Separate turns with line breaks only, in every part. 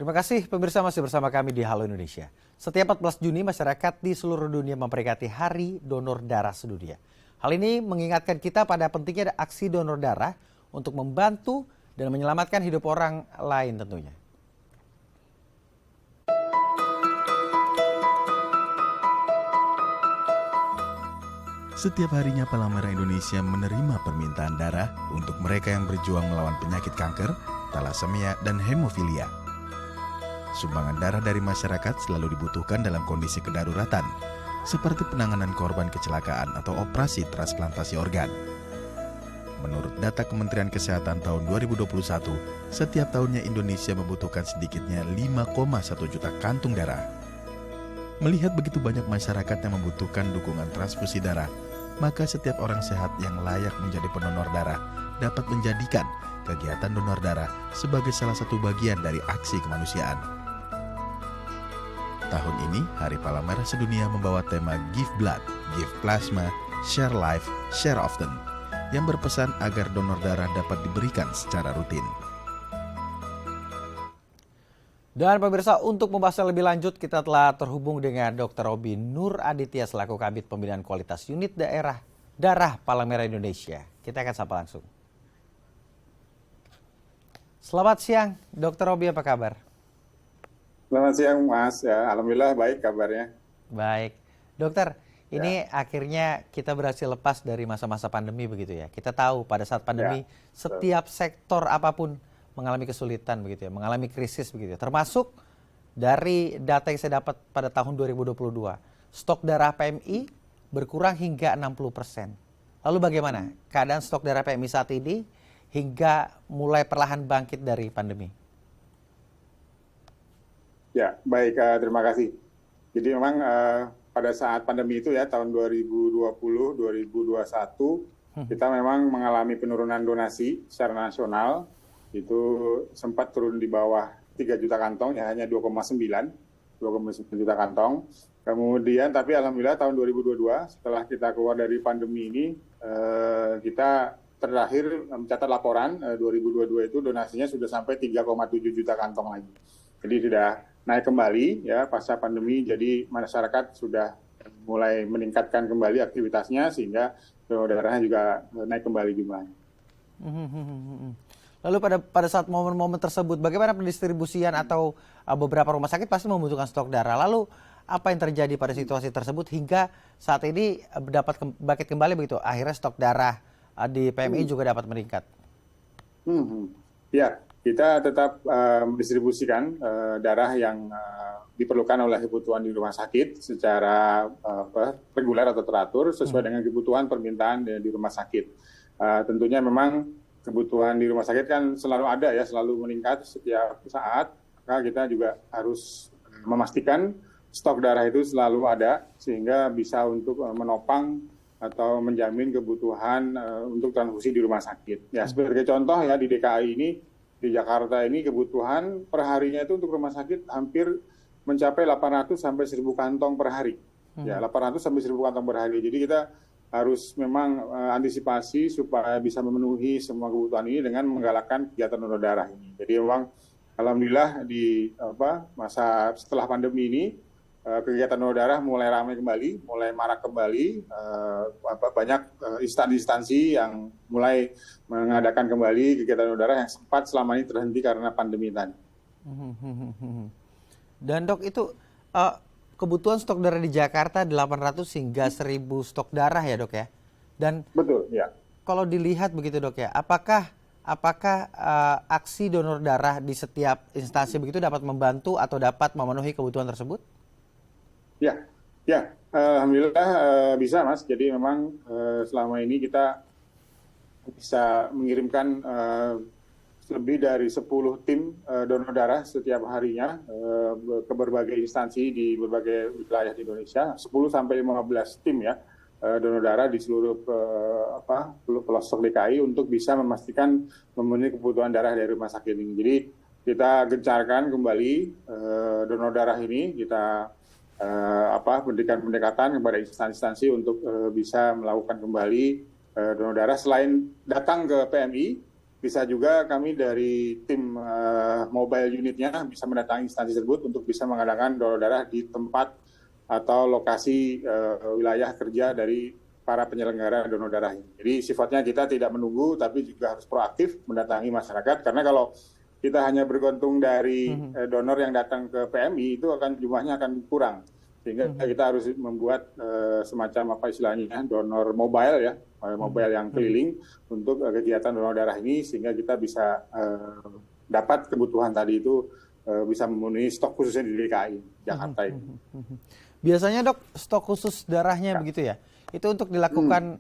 Terima kasih pemirsa masih bersama kami di Halo Indonesia. Setiap 14 Juni masyarakat di seluruh dunia memperingati Hari Donor Darah Sedunia. Hal ini mengingatkan kita pada pentingnya aksi donor darah untuk membantu dan menyelamatkan hidup orang lain tentunya.
Setiap harinya Palang Merah Indonesia menerima permintaan darah untuk mereka yang berjuang melawan penyakit kanker, thalassemia, dan hemofilia. Sumbangan darah dari masyarakat selalu dibutuhkan dalam kondisi kedaruratan, seperti penanganan korban kecelakaan atau operasi transplantasi organ. Menurut data Kementerian Kesehatan tahun 2021, setiap tahunnya Indonesia membutuhkan sedikitnya 5,1 juta kantung darah. Melihat begitu banyak masyarakat yang membutuhkan dukungan transfusi darah, maka setiap orang sehat yang layak menjadi pendonor darah dapat menjadikan kegiatan donor darah sebagai salah satu bagian dari aksi kemanusiaan. Tahun ini, Hari Palang Merah Sedunia membawa tema Give Blood, Give Plasma, Share Life, Share Often, yang berpesan agar donor darah dapat diberikan secara rutin.
Dan pemirsa, untuk membahasnya lebih lanjut, kita telah terhubung dengan Dr. Robi Nur Aditya selaku Kabid Pembinaan Kualitas Unit Daerah Darah Palang Merah Indonesia. Kita akan sapa langsung. Selamat siang, Dr. Robi, apa kabar?
Selamat siang, Mas. Ya, alhamdulillah baik kabarnya.
Baik. Dokter, ini akhirnya kita berhasil lepas dari masa-masa pandemi begitu ya. Kita tahu pada saat pandemi setiap sektor apapun mengalami kesulitan begitu ya, mengalami krisis begitu ya. Termasuk dari data yang saya dapat pada tahun 2022, stok darah PMI berkurang hingga 60%. Lalu bagaimana keadaan stok darah PMI saat ini hingga mulai perlahan bangkit dari pandemi?
Ya, baik, terima kasih. Jadi memang pada saat pandemi itu ya, tahun 2020, 2021, kita memang mengalami penurunan donasi secara nasional. Itu sempat turun di bawah 3 juta kantong, ya hanya 2,9 juta kantong. Kemudian, tapi alhamdulillah tahun 2022, setelah kita keluar dari pandemi ini, kita terakhir mencatat laporan 2022 itu donasinya sudah sampai 3,7 juta kantong lagi. Jadi sudah naik kembali ya pasca pandemi, jadi masyarakat sudah mulai meningkatkan kembali aktivitasnya sehingga donor darahnya juga naik kembali jumlahnya.
Lalu pada saat momen-momen tersebut, bagaimana pendistribusian atau beberapa rumah sakit pasti membutuhkan stok darah. Lalu apa yang terjadi pada situasi tersebut hingga saat ini dapat bangkit kembali begitu? Akhirnya stok darah di PMI juga dapat meningkat.
Ya, kita tetap mendistribusikan darah yang diperlukan oleh kebutuhan di rumah sakit secara reguler atau teratur sesuai dengan kebutuhan permintaan di rumah sakit. Tentunya memang kebutuhan di rumah sakit kan selalu ada ya, selalu meningkat setiap saat. Maka kita juga harus memastikan stok darah itu selalu ada sehingga bisa untuk menopang atau menjamin kebutuhan untuk transfusi di rumah sakit. Ya, sebagai contoh ya di DKI ini, di Jakarta ini kebutuhan per harinya itu untuk rumah sakit hampir mencapai 800 sampai 1.000 kantong per hari. Ya, 800 sampai 1.000 kantong per hari. Jadi kita harus memang antisipasi supaya bisa memenuhi semua kebutuhan ini dengan menggalakkan kegiatan donor darah ini. Jadi memang alhamdulillah di masa setelah pandemi ini kegiatan donor darah mulai ramai kembali, mulai marak kembali, banyak instansi yang mulai mengadakan kembali kegiatan donor darah yang sempat selama ini terhenti karena pandemi tadi.
Dan Dok, itu kebutuhan stok darah di Jakarta 800 hingga 1.000 stok darah ya Dok ya? Dan
betul ya.
Kalau dilihat begitu Dok ya, apakah aksi donor darah di setiap instansi begitu dapat membantu atau dapat memenuhi kebutuhan tersebut?
Ya, alhamdulillah bisa Mas. Jadi memang selama ini kita bisa mengirimkan lebih dari 10 tim donor darah setiap harinya ke berbagai instansi di berbagai wilayah di Indonesia, 10 sampai 15 tim ya donor darah di seluruh pelosok DKI untuk bisa memastikan memenuhi kebutuhan darah dari rumah sakit ini. Jadi kita gencarkan kembali donor darah ini, kita berikan pendekatan kepada instansi untuk bisa melakukan kembali donor darah selain datang ke PMI. bisa juga kami dari tim mobile unitnya bisa mendatangi instansi tersebut untuk bisa mengadakan donor darah di tempat atau lokasi wilayah kerja dari para penyelenggara donor darah ini. Jadi sifatnya kita tidak menunggu, tapi juga harus proaktif mendatangi masyarakat, karena kalau kita hanya bergantung dari donor yang datang ke PMI, itu jumlahnya akan kurang. Sehingga kita harus membuat semacam apa istilahnya donor mobile ya, mobile yang keliling untuk kegiatan donor darah ini, sehingga kita bisa dapat kebutuhan tadi itu bisa memenuhi stok khususnya di DKI Jakarta ini.
Biasanya dok, stok khusus darahnya begitu ya, itu untuk dilakukan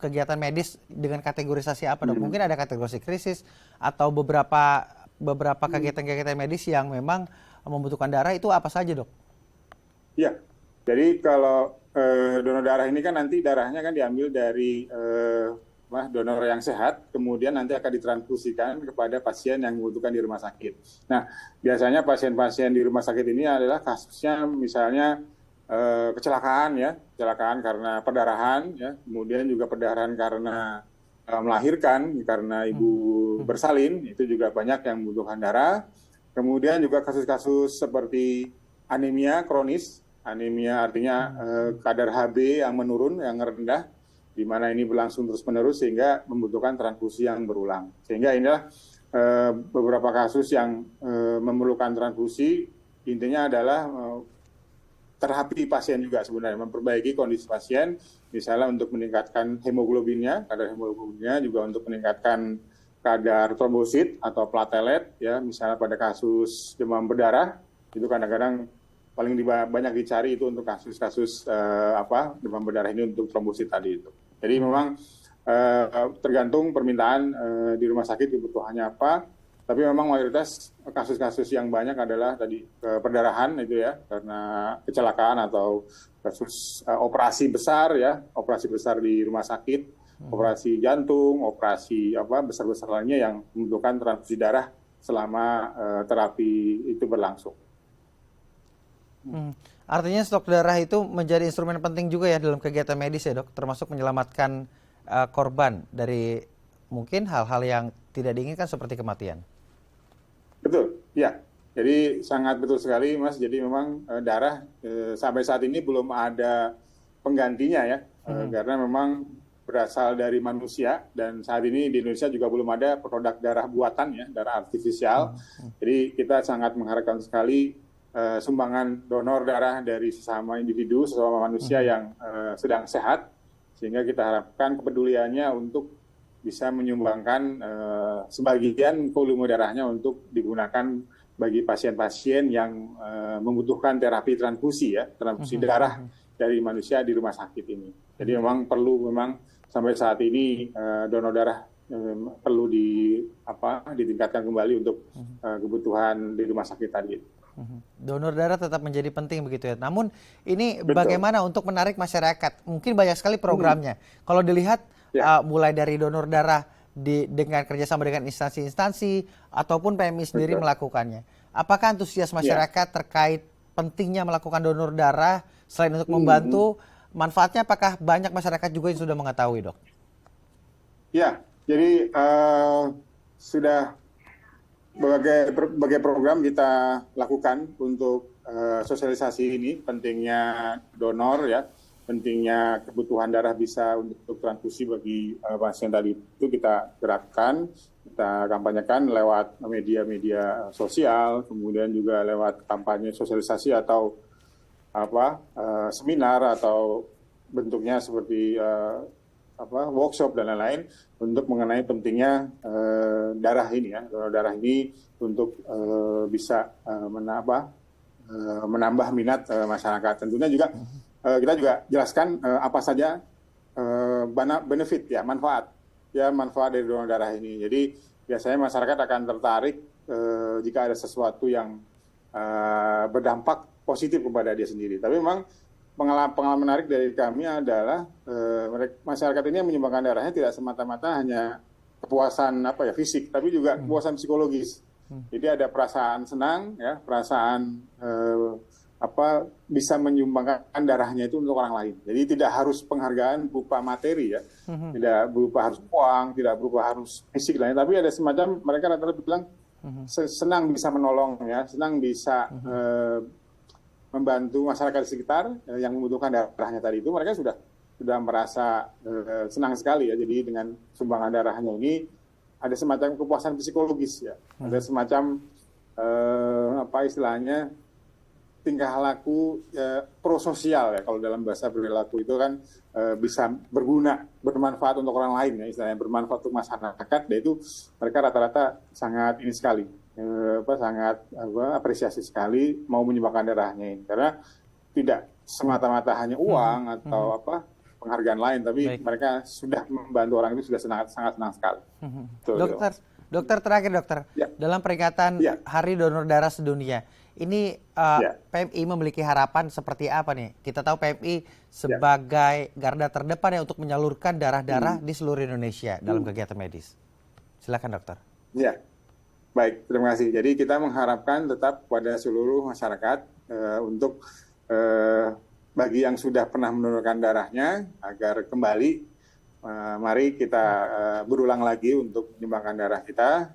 kegiatan medis dengan kategorisasi apa dok? Mungkin ada kategori krisis atau beberapa kegiatan-kegiatan medis yang memang membutuhkan darah, itu apa saja dok?
Ya, jadi kalau donor darah ini kan nanti darahnya kan diambil dari donor yang sehat, kemudian nanti akan ditransfusikan kepada pasien yang membutuhkan di rumah sakit. Nah, biasanya pasien-pasien di rumah sakit ini adalah kasusnya misalnya kecelakaan karena perdarahan, ya, kemudian juga perdarahan karena melahirkan, karena ibu bersalin, itu juga banyak yang membutuhkan darah. Kemudian juga kasus-kasus seperti anemia kronis, anemia artinya kadar HB yang menurun, yang rendah, di mana ini berlangsung terus-menerus sehingga membutuhkan transfusi yang berulang. Sehingga inilah beberapa kasus yang memerlukan transfusi, intinya adalah terapi pasien juga sebenarnya, memperbaiki kondisi pasien, misalnya untuk meningkatkan hemoglobinnya, kadar hemoglobinnya, juga untuk meningkatkan kadar trombosit atau platelet, ya, misalnya pada kasus demam berdarah, itu kadang-kadang paling banyak dicari itu untuk kasus-kasus demam berdarah ini untuk trombosit tadi itu. Jadi memang tergantung permintaan di rumah sakit kebutuhannya apa, tapi memang mayoritas kasus-kasus yang banyak adalah tadi perdarahan itu ya, karena kecelakaan atau kasus operasi besar ya, operasi besar di rumah sakit, operasi jantung, operasi besar-besar lainnya yang membutuhkan transfusi darah selama terapi itu berlangsung.
Artinya stok darah itu menjadi instrumen penting juga ya dalam kegiatan medis ya dok, termasuk menyelamatkan korban dari mungkin hal-hal yang tidak diinginkan seperti kematian.
Betul, ya. Jadi sangat betul sekali Mas. Jadi memang darah sampai saat ini belum ada penggantinya ya, karena memang berasal dari manusia, dan saat ini di Indonesia juga belum ada produk darah buatan ya, darah artifisial. Jadi kita sangat mengharapkan sekali sumbangan donor darah dari sesama individu, sesama manusia yang sedang sehat, sehingga kita harapkan kepeduliannya untuk bisa menyumbangkan sebagian volume darahnya untuk digunakan bagi pasien-pasien yang membutuhkan terapi transfusi ya, transfusi darah dari manusia di rumah sakit ini. Jadi memang perlu sampai saat ini donor darah perlu ditingkatkan kembali untuk kebutuhan di rumah sakit tadi.
Donor darah tetap menjadi penting begitu ya. Namun ini bagaimana untuk menarik masyarakat? Mungkin banyak sekali programnya. Kalau dilihat mulai dari donor darah dengan kerjasama dengan instansi-instansi ataupun PMI sendiri melakukannya. Apakah antusias masyarakat terkait pentingnya melakukan donor darah selain untuk membantu, manfaatnya apakah banyak masyarakat juga yang sudah mengetahui dok? Ya,
jadi sudah berbagai program kita lakukan untuk sosialisasi ini, pentingnya donor ya, pentingnya kebutuhan darah bisa untuk transfusi bagi pasien tadi itu kita gerakkan, kita kampanyekan lewat media-media sosial, kemudian juga lewat kampanye sosialisasi atau seminar atau bentuknya seperti workshop dan lain-lain untuk mengenai pentingnya darah ini ya, darah ini untuk bisa menambah minat masyarakat. Tentunya juga kita juga jelaskan apa saja benefit ya, manfaat dari donor darah ini. Jadi biasanya masyarakat akan tertarik jika ada sesuatu yang berdampak positif kepada dia sendiri. Tapi memang pengalaman menarik dari kami adalah masyarakat ini yang menyumbangkan darahnya tidak semata-mata hanya kepuasan fisik, tapi juga kepuasan psikologis. Jadi ada perasaan senang ya, perasaan bisa menyumbangkan darahnya itu untuk orang lain. Jadi tidak harus penghargaan berupa materi ya, tidak berupa harus uang, tidak berupa harus fisik lain, tapi ada semacam mereka rata-rata bilang senang bisa menolong ya, senang bisa membantu masyarakat sekitar yang membutuhkan darahnya tadi itu, mereka sudah merasa senang sekali ya. Jadi dengan sumbangan darahnya ini ada semacam kepuasan psikologis ya, ada semacam istilahnya tingkah laku prososial ya, kalau dalam bahasa perilaku itu kan bisa berguna, bermanfaat untuk orang lain ya, istilahnya bermanfaat untuk masyarakat. Dan itu mereka rata-rata sangat ini sekali, sangat apresiasi sekali mau menyumbangkan darahnya ini, karena tidak semata-mata hanya uang atau penghargaan lain, tapi mereka sudah membantu orang itu sudah sangat senang sekali.
Dokter terakhir dokter, dalam peringatan Hari Donor Darah Sedunia, ini PMI memiliki harapan seperti apa nih? Kita tahu PMI sebagai garda terdepan ya untuk menyalurkan darah-darah di seluruh Indonesia dalam kegiatan medis. Silakan dokter.
Ya, baik, terima kasih. Jadi kita mengharapkan tetap pada seluruh masyarakat untuk bagi yang sudah pernah mendonorkan darahnya agar kembali, mari kita berulang lagi untuk menyumbangkan darah kita.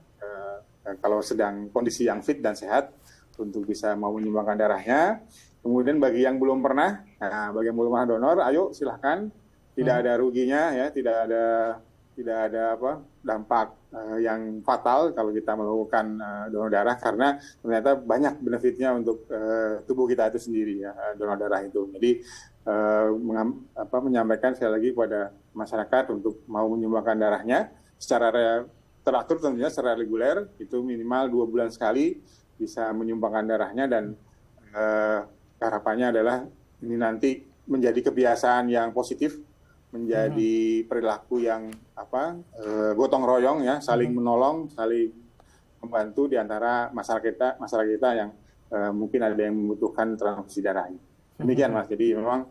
Kalau sedang kondisi yang fit dan sehat, untuk bisa mau menyumbangkan darahnya. Kemudian bagi yang belum pernah, bagi yang belum pernah donor, ayo silahkan. Tidak ada ruginya ya, tidak ada dampak yang fatal kalau kita melakukan donor darah, karena ternyata banyak benefitnya untuk tubuh kita itu sendiri ya, donor darah itu. Jadi menyampaikan sekali lagi kepada masyarakat untuk mau menyumbangkan darahnya secara teratur, tentunya secara reguler, itu minimal 2 bulan sekali bisa menyumbangkan darahnya. Dan harapannya adalah ini nanti menjadi kebiasaan yang positif, menjadi perilaku yang gotong royong ya, saling menolong, saling membantu di antara masyarakat kita yang mungkin ada yang membutuhkan transfusi darah ini. Demikian Mas. Jadi memang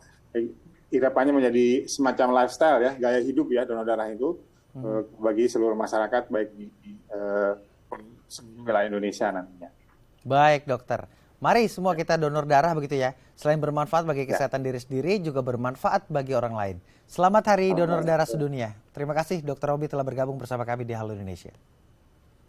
harapannya menjadi semacam lifestyle ya, gaya hidup ya, donor darah itu bagi seluruh masyarakat, baik di seluruh wilayah Indonesia nantinya.
Baik dokter, mari semua kita donor darah begitu ya. Selain bermanfaat bagi kesehatan diri sendiri, juga bermanfaat bagi orang lain. Selamat Hari Donor Darah Sedunia. Terima kasih Dr. Roby telah bergabung bersama kami di Halo Indonesia.